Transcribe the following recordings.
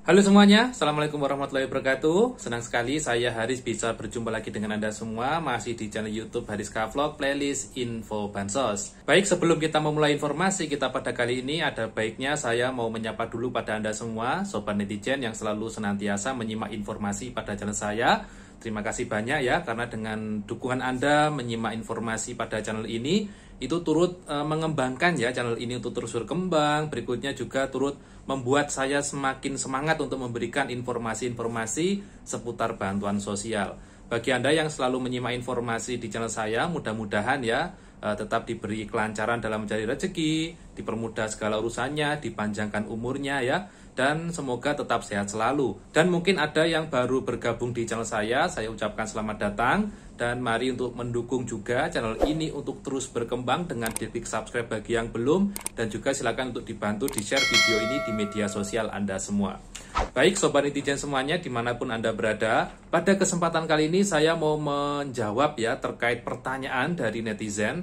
Halo semuanya, Assalamualaikum warahmatullahi wabarakatuh. Senang sekali saya Haris bisa berjumpa lagi dengan Anda semua, masih di channel YouTube Haris Vlog Playlist Info Bansos. Baik, sebelum kita memulai informasi kita pada kali ini, ada baiknya saya mau menyapa dulu pada Anda semua, Sobat Netizen yang selalu senantiasa menyimak informasi pada channel saya. Terima kasih banyak ya, karena dengan dukungan Anda menyimak informasi pada channel ini, itu turut mengembangkan ya channel ini untuk terus berkembang. Berikutnya juga turut membuat saya semakin semangat untuk memberikan informasi-informasi seputar bantuan sosial. Bagi Anda yang selalu menyimak informasi di channel saya, mudah-mudahan ya tetap diberi kelancaran dalam mencari rezeki, dipermudah segala urusannya, dipanjangkan umurnya ya, dan semoga tetap sehat selalu. Dan mungkin ada yang baru bergabung di channel saya ucapkan selamat datang. Dan mari untuk mendukung juga channel ini untuk terus berkembang dengan klik subscribe bagi yang belum. Dan juga silakan untuk dibantu di-share video ini di media sosial Anda semua. Baik Sobat Netizen semuanya dimanapun Anda berada, pada kesempatan kali ini saya mau menjawab ya terkait pertanyaan dari netizen,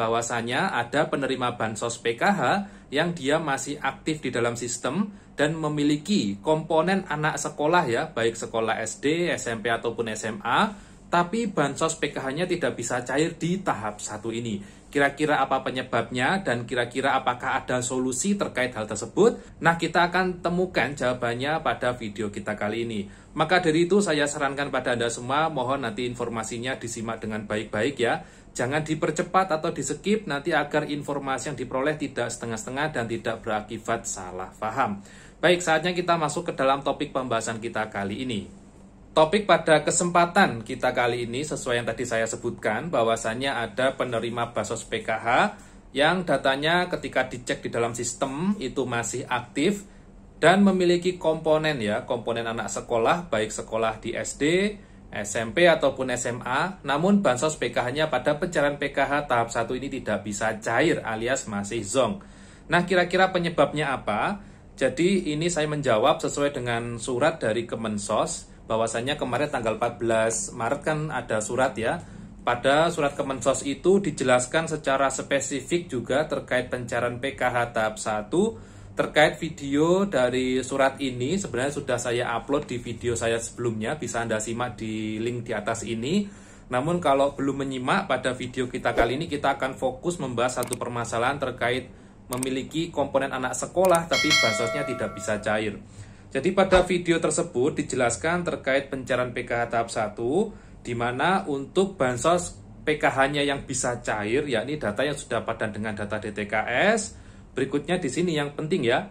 bahwasanya ada penerima Bansos PKH yang dia masih aktif di dalam sistem dan memiliki komponen anak sekolah ya, baik sekolah SD, SMP ataupun SMA, tapi Bansos PKH-nya tidak bisa cair di tahap 1 ini. Kira-kira apa penyebabnya dan kira-kira apakah ada solusi terkait hal tersebut? Nah, kita akan temukan jawabannya pada video kita kali ini. Maka dari itu saya sarankan pada Anda semua, mohon nanti informasinya disimak dengan baik-baik ya. Jangan dipercepat atau di-skip nanti agar informasi yang diperoleh tidak setengah-setengah dan tidak berakibat salah paham. Baik, saatnya kita masuk ke dalam topik pembahasan kita kali ini. Topik pada kesempatan kita kali ini sesuai yang tadi saya sebutkan, bahwasannya ada penerima Bansos PKH yang datanya ketika dicek di dalam sistem itu masih aktif dan memiliki komponen ya, komponen anak sekolah, baik sekolah di SD, SMP ataupun SMA, namun Bansos PKH-nya pada pencairan PKH tahap 1 ini tidak bisa cair alias masih zonk. Nah, kira-kira penyebabnya apa? Jadi ini saya menjawab sesuai dengan surat dari Kemensos, bahwasanya kemarin tanggal 14 Maret kan ada surat ya. Pada surat Kemensos itu dijelaskan secara spesifik juga terkait pencairan PKH tahap 1. Terkait video dari surat ini sebenarnya sudah saya upload di video saya sebelumnya, bisa Anda simak di link di atas ini. Namun kalau belum menyimak, pada video kita kali ini kita akan fokus membahas satu permasalahan terkait memiliki komponen anak sekolah tapi bansosnya tidak bisa cair. Jadi pada video tersebut dijelaskan terkait pencairan PKH tahap 1, di mana untuk bansos PKH-nya yang bisa cair, yakni data yang sudah padan dengan data DTKS. Berikutnya di sini yang penting ya,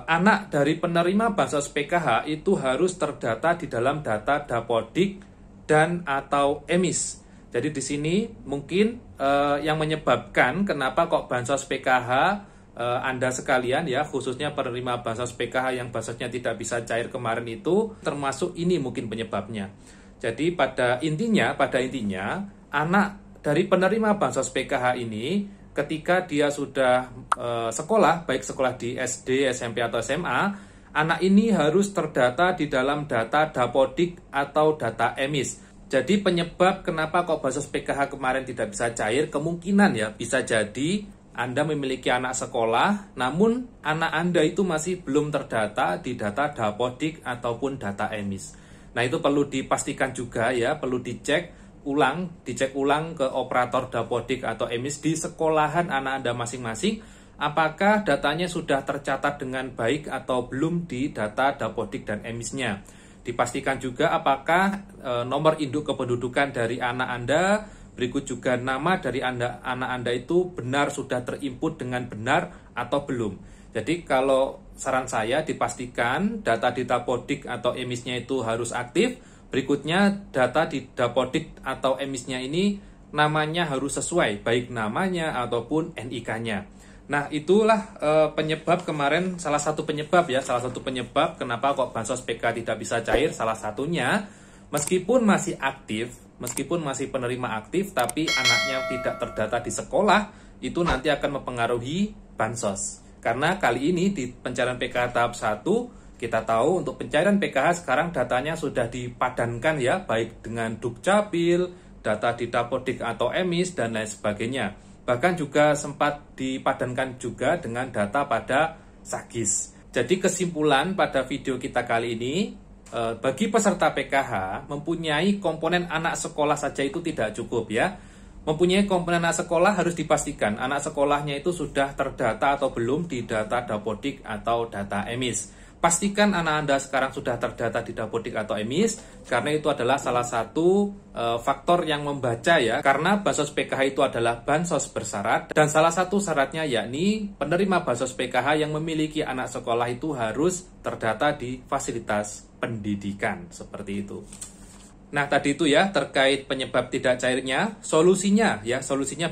anak dari penerima bansos PKH itu harus terdata di dalam data Dapodik dan atau EMIS. Jadi di sini mungkin yang menyebabkan kenapa kok bansos PKH Anda sekalian ya, khususnya penerima Bansos PKH yang bansosnya tidak bisa cair kemarin itu, termasuk ini mungkin penyebabnya. Jadi pada intinya anak dari penerima Bansos PKH ini ketika dia sudah sekolah, baik sekolah di SD, SMP atau SMA, anak ini harus terdata di dalam data Dapodik atau data EMIS. Jadi penyebab kenapa kok Bansos PKH kemarin tidak bisa cair, kemungkinan ya bisa jadi Anda memiliki anak sekolah, namun anak Anda itu masih belum terdata di data Dapodik ataupun data EMIS. Nah, itu perlu dipastikan juga ya, perlu dicek ulang ke operator Dapodik atau EMIS di sekolahan anak Anda masing-masing, apakah datanya sudah tercatat dengan baik atau belum di data Dapodik dan EMIS-nya. Dipastikan juga apakah nomor induk kependudukan dari anak Anda, berikut juga nama dari anak Anda itu benar sudah terinput dengan benar atau belum. Jadi kalau saran saya dipastikan data di Dapodik atau EMIS-nya itu harus aktif. Berikutnya data di Dapodik atau EMIS-nya ini namanya harus sesuai, baik namanya ataupun NIK-nya. Nah, itulah penyebab kemarin, salah satu penyebab kenapa kok Bansos PK tidak bisa cair. Salah satunya meskipun masih aktif, meskipun masih penerima aktif, tapi anaknya tidak terdata di sekolah, itu nanti akan mempengaruhi bansos. Karena kali ini di pencairan PKH tahap 1, kita tahu untuk pencairan PKH sekarang datanya sudah dipadankan ya, baik dengan Dukcapil, data di Dapodik atau EMIS, dan lain sebagainya. Bahkan juga sempat dipadankan juga dengan data pada Sagis. Jadi kesimpulan pada video kita kali ini, bagi peserta PKH mempunyai komponen anak sekolah saja itu tidak cukup ya. Mempunyai komponen anak sekolah harus dipastikan anak sekolahnya itu sudah terdata atau belum di data Dapodik atau data EMIS. Pastikan anak Anda sekarang sudah terdata di Dapodik atau EMIS, karena itu adalah salah satu faktor yang membaca ya. Karena Bansos PKH itu adalah bansos bersyarat, dan salah satu syaratnya yakni penerima Bansos PKH yang memiliki anak sekolah itu harus terdata di fasilitas pendidikan, seperti itu. Nah, tadi itu ya terkait penyebab tidak cairnya, solusinya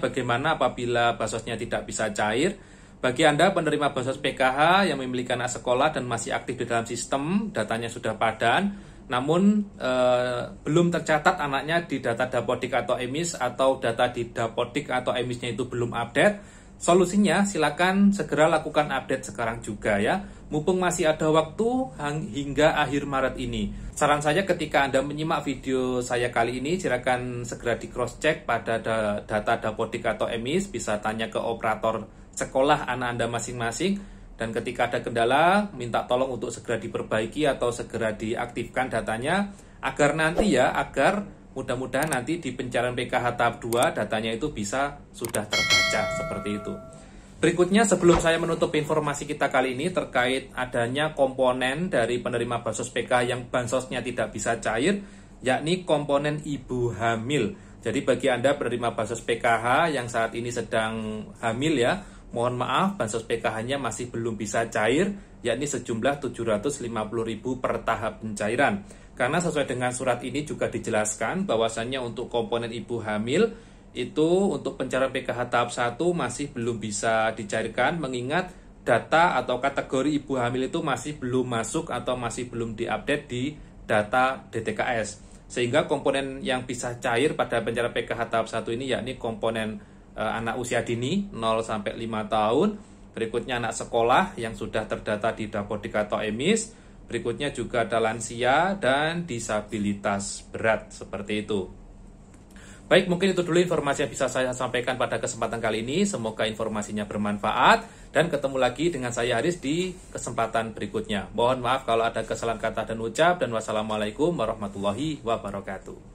bagaimana apabila bansosnya tidak bisa cair. Bagi Anda penerima Bansos PKH yang memiliki anak sekolah dan masih aktif di dalam sistem, datanya sudah padan, namun belum tercatat anaknya di data Dapodik atau EMIS, atau data di Dapodik atau EMIS-nya itu belum update, solusinya silakan segera lakukan update sekarang juga ya, mumpung masih ada waktu hingga akhir Maret ini. Saran saya ketika Anda menyimak video saya kali ini, silakan segera di cross check pada data Dapodik atau EMIS, bisa tanya ke operator sekolah anak Anda masing-masing, dan ketika ada kendala minta tolong untuk segera diperbaiki atau segera diaktifkan datanya, agar mudah-mudahan nanti di pencarian PKH tahap 2 datanya itu bisa sudah terbaca seperti itu. Berikutnya, sebelum saya menutup informasi kita kali ini terkait adanya komponen dari penerima Bansos PKH yang bansosnya tidak bisa cair, yakni komponen ibu hamil. Jadi bagi Anda penerima Bansos PKH yang saat ini sedang hamil ya, mohon maaf, Bansos PKH-nya masih belum bisa cair, yakni sejumlah 750.000 per tahap pencairan. Karena sesuai dengan surat ini juga dijelaskan bahwasannya untuk komponen ibu hamil itu untuk pencairan PKH tahap 1 masih belum bisa dicairkan, mengingat data atau kategori ibu hamil itu masih belum masuk atau masih belum diupdate di data DTKS. Sehingga komponen yang bisa cair pada pencairan PKH tahap 1 ini yakni komponen anak usia dini 0-5 tahun, berikutnya anak sekolah yang sudah terdata di Dapodik atau EMIS, berikutnya juga ada lansia dan disabilitas berat, seperti itu. Baik, mungkin itu dulu informasi yang bisa saya sampaikan pada kesempatan kali ini. Semoga informasinya bermanfaat, dan ketemu lagi dengan saya Haris di kesempatan berikutnya. Mohon maaf kalau ada kesalahan kata dan ucap, dan wassalamualaikum warahmatullahi wabarakatuh.